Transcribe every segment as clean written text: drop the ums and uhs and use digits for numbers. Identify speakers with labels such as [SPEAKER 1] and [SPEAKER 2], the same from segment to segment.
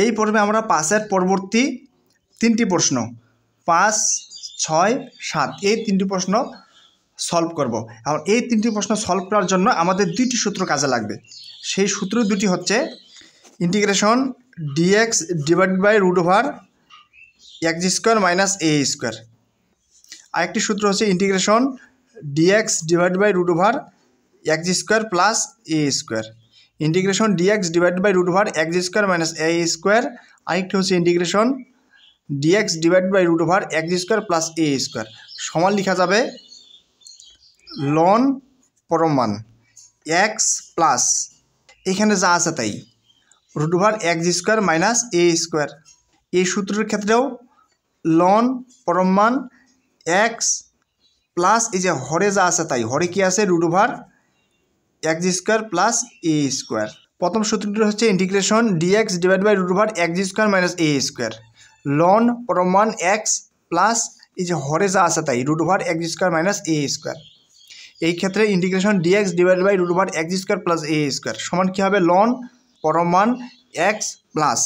[SPEAKER 1] এই পর্বে আমরা পাশের পরবর্তী 3টি প্রশ্ন 5, 6, 7 এই 3টি প্রশ্ন সলভ করব। আর এই 3টি প্রশ্ন সলভ করার জন্য আমাদের 2টি সূত্র কাজে লাগবে। সেই সূত্র দুটি হচ্ছে integration dx divided by root over x square minus a square. আরেকটি সূত্র হচ্ছে integration dx divided by root over x square plus a square. Integration dx divided by root over x square minus a square. আরেকটি হচ্ছে integration dx divided by root over x square plus a square সমান লেখা যাবে loan পরম মান x plus এখানে যা আছে তাই root over x square minus a square. এই সূত্রের ক্ষেত্রেও লন পরম মান x প্লাস এই যে হরে যা আছে তাই হরে কি আছে root over x square plus a square. প্রথম সূত্রটি হচ্ছে integration dx divide by root over x square minus a square লন পরম মান x প্লাস এই যে হরে যা আছে তাই root over x square minus a square. এই ক্ষেত্রে integration dx divide by root over x square plus a square সমান কী হবে লন পরম মান x প্লাস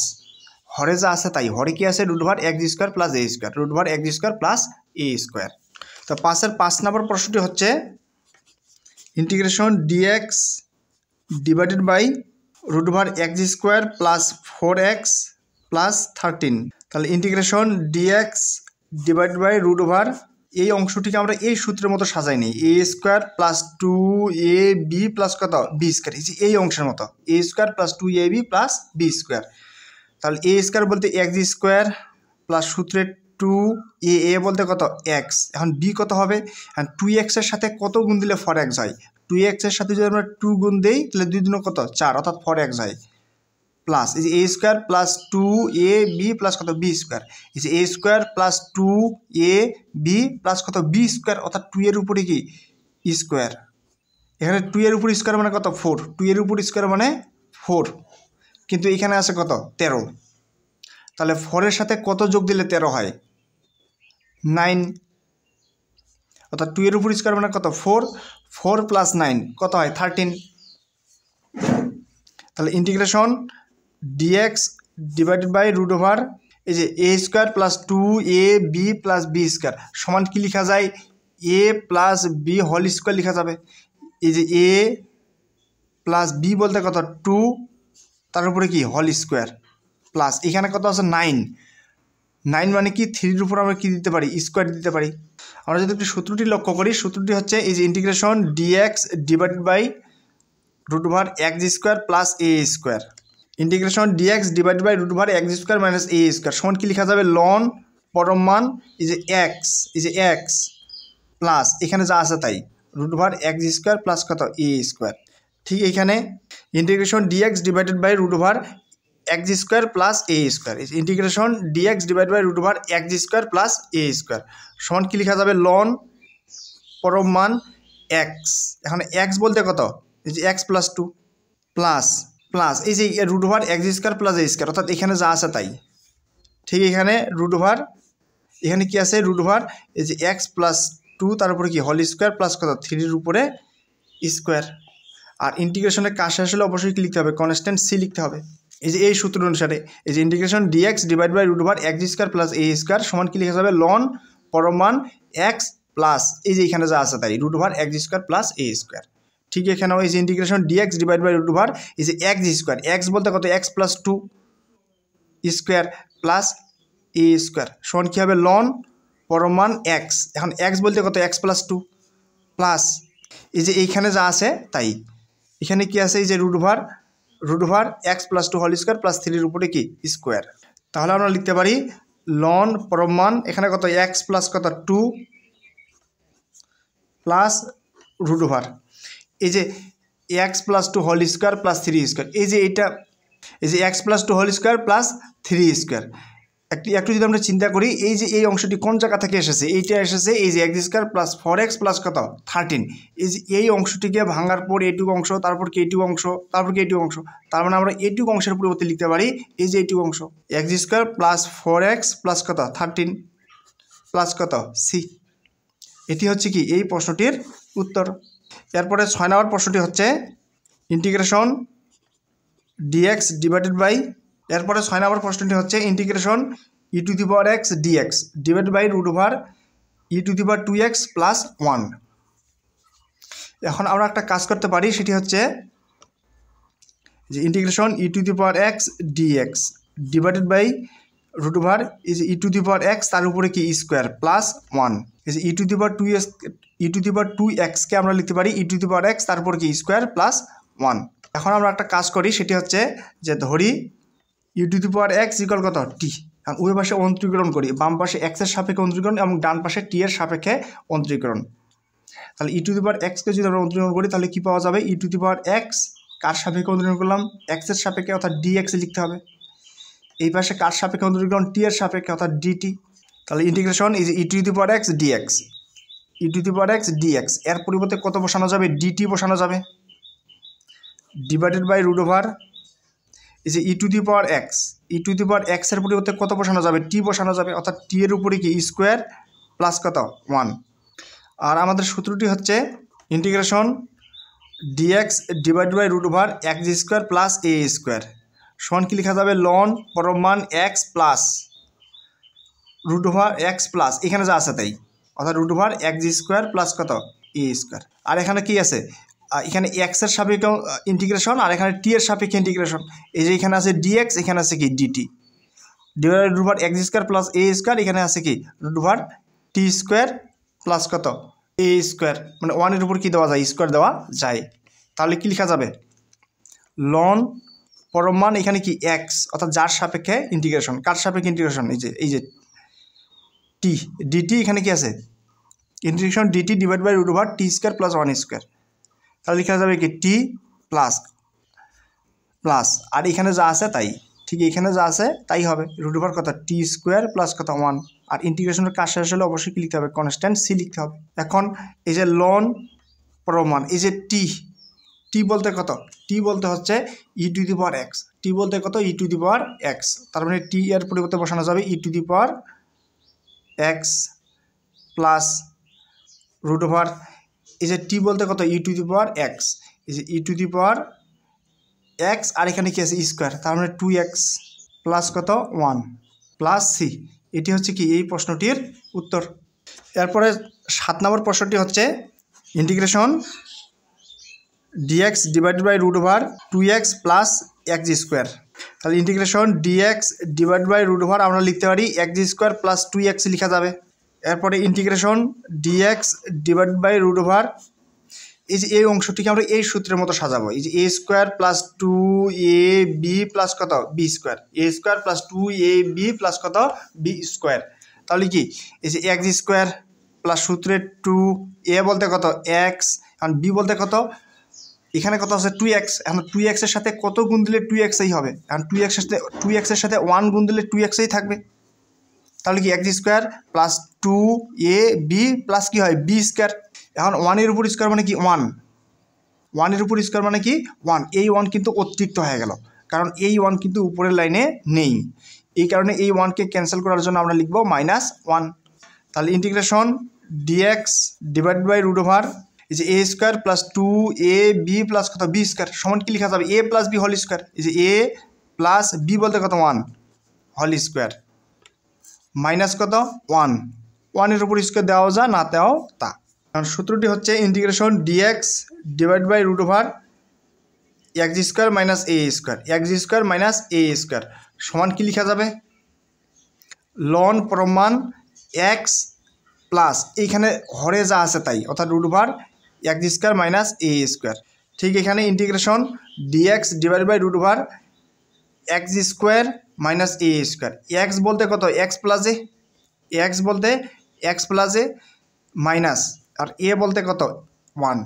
[SPEAKER 1] হরে যা আছে তাই হরে কি আছে root over x square plus a square root over x square plus a square. তো 5 নম্বর প্রশ্নটি হচ্ছে integration dx divided by root over x square plus 4x plus 13। তাহলে integration dx divide by root over এই অংশটিকে আমরা এই সূত্রের মতো সাজাই নিই a square plus 2ab plus কত b স্কোয়ার এই অংশের মতো a square plus 2ab plus b square. তাহলে a স্কোয়ার বলতে x স্কোয়ার প্লাস সূত্রে 2a বলতে কত x। এখন b কত হবে, এখন 2x এর সাথে কত গুণ দিলে 4x হয়, 2x এর সাথে যদি আমরা 2 গুণ দেই তাহলে 2 দুগুণ কত 4 অর্থাৎ 4x হয় প্লাস এই যে a square plus 2ab plus কত b স্কোয়ার এই যে a square plus 2ab plus কত b স্কোয়ার অর্থাৎ 2 এর উপরে কি স্কোয়ার। এখানে 2 এর উপর স্কোয়ার মানে কত 4, 2 এর উপর স্কোয়ার মানে 4 কিন্তু এখানে আছে কত 13। তাহলে 4 এর সাথে কত যোগ দিলে 13 হয় 9 অর্থাৎ 2 এর উপর স্কোয়ার মানে কত 4, 4 প্লাস 9 কত হয় 13। তাহলে integration dx divided by root over এই যে a square plus 2ab plus b square সমান কি লেখা যায় a plus b whole square লেখা যাবে। এই যে a প্লাস b বলতে কত 2 তার উপরে কি হোল স্কোয়ার প্লাস এখানে কত আছে 9 মানে কি 3 এর উপর আমরা কি দিতে পারি স্কোয়ার দিতে পারি। আমরা যদি একটু সূত্রটি লক্ষ্য করি সূত্রটি হচ্ছে এই যে integration dx divided by root over x square plus a square. Integration dx divide by root over x square minus a square সমান কি লেখা যাবে লন পরম মান এই যে x প্লাস এখানে যা আছে তাই root over x square plus কত a স্কোয়ার। ঠিক এখানে integration dx divided by root over x square plus a square integration dx divide by root over x square plus a square সমান কি লেখা যাবে লন পরম মান x। এখন x বলতে কত এই যে x প্লাস 2 প্লাস এই যে root over x square plus a square অর্থাৎ এখানে যা আছে তাই। ঠিক এখানে রুট ওভার এখানে কি আছে রুট ওভার এই যে x প্লাস 2 তার উপরে কি হোল স্কোয়ার প্লাস কত 3 এর উপরে স্কোয়ার। আর ইন্টিগ্রেশনের কাজ শেষ হলে অবশ্যই কি লিখতে হবে কনস্ট্যান্ট c লিখতে হবে। এই যে এই সূত্র অনুসারে এই যে integration dx divide by root over x square plus a square সমান কি লেখা যাবে লন পরম মান x প্লাস এই যে এখানে যা আছে তাই root over x square plus a square. ঠিক এখানেও এই যে integration dx divide by root over এই যে x স্কোয়ার x বলতে কত x plus 2 square plus a square সমান কী হবে লন পরম মান x। এখন x বলতে কত x প্লাস 2 প্লাস এই যে এইখানে যা আছে তাই এখানে কি আছে এই যে root over x plus 2 whole square plus 3 এর উপরে কি স্কোয়ার। তাহলে আমরা লিখতে পারি লন পরম মান এখানে কত x প্লাস কত 2 প্লাস রুট ওভার এই যে x plus 2 whole square plus 3 square এই যে এইটা এই যে x plus 2 whole square plus 3 square একটু যদি আমরা চিন্তা করি এই যে এই অংশটি কোন জায়গা থেকে এসেছে এইটা এসেছে এই যে x square plus 4x plus কত 13 এই যে এই অংশটিকে ভাঙার পর এইটুকু অংশ তারপর কি এইটুকু অংশ তারপর কি এইটুকু অংশ তার মানে আমরা এইটুকু অংশের পরিবর্তে লিখতে পারি এই যে এইটুকু অংশ x square plus 4x plus কত 13 প্লাস কত c। এটি হচ্ছে কি এই প্রশ্নটির উত্তর। এরপরে 6 নম্বর প্রশ্নটি হচ্ছে ইন্টিগ্রেশন dx ডিভাইডেড বাই এরপরে 6 নম্বর প্রশ্নটি হচ্ছে integration E to the power x dx divide by root over e to the power 2x plus 1। এখন আমরা একটা কাজ করতে পারি, সেটি হচ্ছে যে integration E to the power x DX divided by root over is E to the power X, তার উপরে কি square plus 1 is E to the power 2x, E to the power 2xকে আমরা লিখতে পারি ই টু দি পাওয়ার এক্স, তার উপরে কি স্কোয়ার প্লাস 1। এখন আমরা একটা কাজ করি, সেটি হচ্ছে যে ধরি E to the power X equal কত টি, কারণ উভয় পাশে অন্তরীকরণ করি, বাম পাশে এক্সের সাপেক্ষে অন্তরীকরণ এবং ডান পাশে টি এর সাপেক্ষে অন্তরীকরণ। তাহলে ই টু দি পাওয়ার এক্সকে যদি আমরা অন্তরীকরণ করি তাহলে কী পাওয়া যাবে, E to the power x কার সাপেক্ষে অন্তরীকরণ করলাম, এক্সের সাপেক্ষে অর্থাৎ ডিএক্স লিখতে হবে। এই পাশে কার সাপেক্ষে অন্তরীকরণ, টি এর সাপেক্ষে অর্থাৎ ডিটি। তাহলে integration is E to the power x dx, e to the power x dx এর পরিবর্তে কত বসানো যাবে, ডিটি বসানো যাবে, ডিভাইডেড বাই রুট ওভার এই যে E to the power X, E to the power এক্সের পরিবর্তে কত বসানো যাবে, টি বসানো যাবে, অর্থাৎ টি এর উপরে কি স্কোয়ার প্লাস কত 1। আর আমাদের সূত্রটি হচ্ছে integration dx divide by root over x square plus A square সমান কি লেখা যাবে, লন পরমান X plus root over x plus এখানে যা আছে তাই, অর্থাৎ root over x square plus কত এ স্কোয়ার। আর এখানে কি আছে, এখানে এক্সের সাপেক্ষে ইন্টিগ্রেশন আর এখানে টি এর সাপেক্ষে ইন্টিগ্রেশন। এই যে এখানে আছে ডিএক্স, এখানে আছে কি DT, divide root over x square plus A square, এখানে আছে কি রুট ওভার টি স্কোয়ার প্লাস কত এ স্কোয়ার, মানে 1-এর উপর কি দেওয়া যায়, স্কোয়ার দেওয়া যায়। তাহলে কি লেখা যাবে, লন পরমান এখানে কি এক্স, অর্থাৎ যার সাপেক্ষে ইন্টিগ্রেশন, কার সাপেক্ষে ইন্টিগ্রেশন, এই যে টি ডিটি, এখানে কি আছে integration dt divide by root over T square plus 1 square. তাহলে লেখা যাবে কি টি প্লাস প্লাস আর এখানে যা আছে তাই, ঠিক এখানে যা আছে তাই হবে, রুট ওভার কত টি স্কোয়ার প্লাস কত 1। আর ইন্টিগ্রেশনের কাজ শেষ হলে অবশ্যই কি লিখতে হবে, কনস্ট্যান্ট সি লিখতে হবে। এখন এই যে লন প্রমাণ, এই যে টি বলতে কত, টি বলতে হচ্ছে ই টু দি পাওয়ার এক্স, টি বলতে কত ই টু দি পাওয়ার এক্স, তার মানে টি এর পরিবর্তে বসানো যাবে E to the power X plus root over এই যে টি বলতে কত ই টু দি পাওয়ার এক্স, এই যে E to the power x আর এখানে কি আছে স্কোয়ার, তার মানে 2x প্লাস কত 1 প্লাস সি। এটি হচ্ছে কি এই প্রশ্নটির উত্তর। এরপরে 7 নম্বর প্রশ্নটি হচ্ছে integration DX divided by root over 2x plus X square. তাহলে integration dx divide by root over আমরা লিখতে পারি এক্স স্কোয়ার প্লাস 2x লেখা যাবে। এরপরে integration dx divide by root over এই যে এই অংশটিকে আমরা এই সূত্রের মতো সাজাবো, এই যে a square plus 2ab plus কত বি স্কোয়ার, এ স্কোয়ার প্লাস 2ab প্লাস কত বি স্কোয়ার। তাহলে কি এই যে এক্স স্কোয়ার প্লাস সূত্রের 2, এ বলতে কত এক্স, এখন বি বলতে কত, এখানে কত আছে 2x, এখন 2x এর সাথে কত গুণ দিলে 2xই হবে, এখন 2x এর সাথে 1 গুণ দিলে 2xই থাকবে। তাহলে কি x square plus 2ab plus কি হয় বি স্কোয়ার। এখন 1-এর উপর স্কোয়ার মানে কি 1-এর উপর স্কোয়ার মানে কি 1, এই 1 কিন্তু অতিরিক্ত হয়ে গেল, কারণ এই 1 কিন্তু উপরের লাইনে নেই, এই কারণে এই 1কে ক্যান্সেল করার জন্য আমরা লিখব -1। তাহলে integration dx divide by root over এই যে a square plus 2ab plus কত বি স্কোয়ার সমান কি লেখা যাবে a plus b whole square, এই যে এ প্লাস বি বলতে কত 1 হোল স্কোয়ার মাইনাস কত 1-এর উপর স্কোয়ার দেওয়া যা না দেওয়াও তা। কারণ সূত্রটি হচ্ছে integration dx divide by root over x square minus A square, x square minus A square সমান কি লেখা যাবে লন প্রমাণ এক্স প্লাস এইখানে হরে যা আছে তাই, অর্থাৎ root over x square minus এ স্কোয়ার। ঠিক এখানে integration dx divide by root over x square minus A square, X বলতে কত এক্স প্লাস এ, এক্স বলতে এক্স প্লাস এ মাইনাস আর এ বলতে কত 1।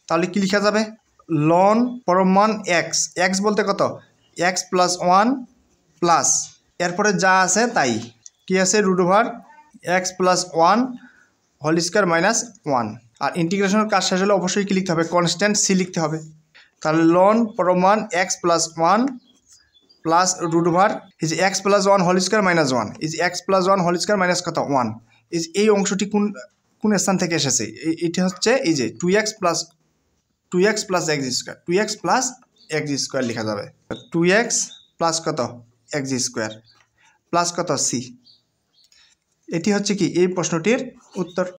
[SPEAKER 1] তাহলে কি লেখা যাবে লন পরমান এক্স, এক্স বলতে কত এক্স প্লাস 1 প্লাস এরপরে যা আছে তাই কি আছে root over x plus 1 whole square minus 1। আর ইন্টিগ্রেশনের কাজ শেষ হলে অবশ্যই কি লিখতে হবে কনস্ট্যান্ট সি লিখতে হবে। তাহলে লন পরমান X plus 1 plus root over is X plus 1 whole square minus 1 is X plus 1 whole square minus কত 1। ইজ এই অংশটি কোন স্থান থেকে এসেছে, এটা হচ্ছে এই যে 2x plus X square, 2x plus X square লেখা যাবে 2x প্লাস কত এক্স স্কোয়ার প্লাস কত সি। এটি হচ্ছে কি এই প্রশ্নটির উত্তর।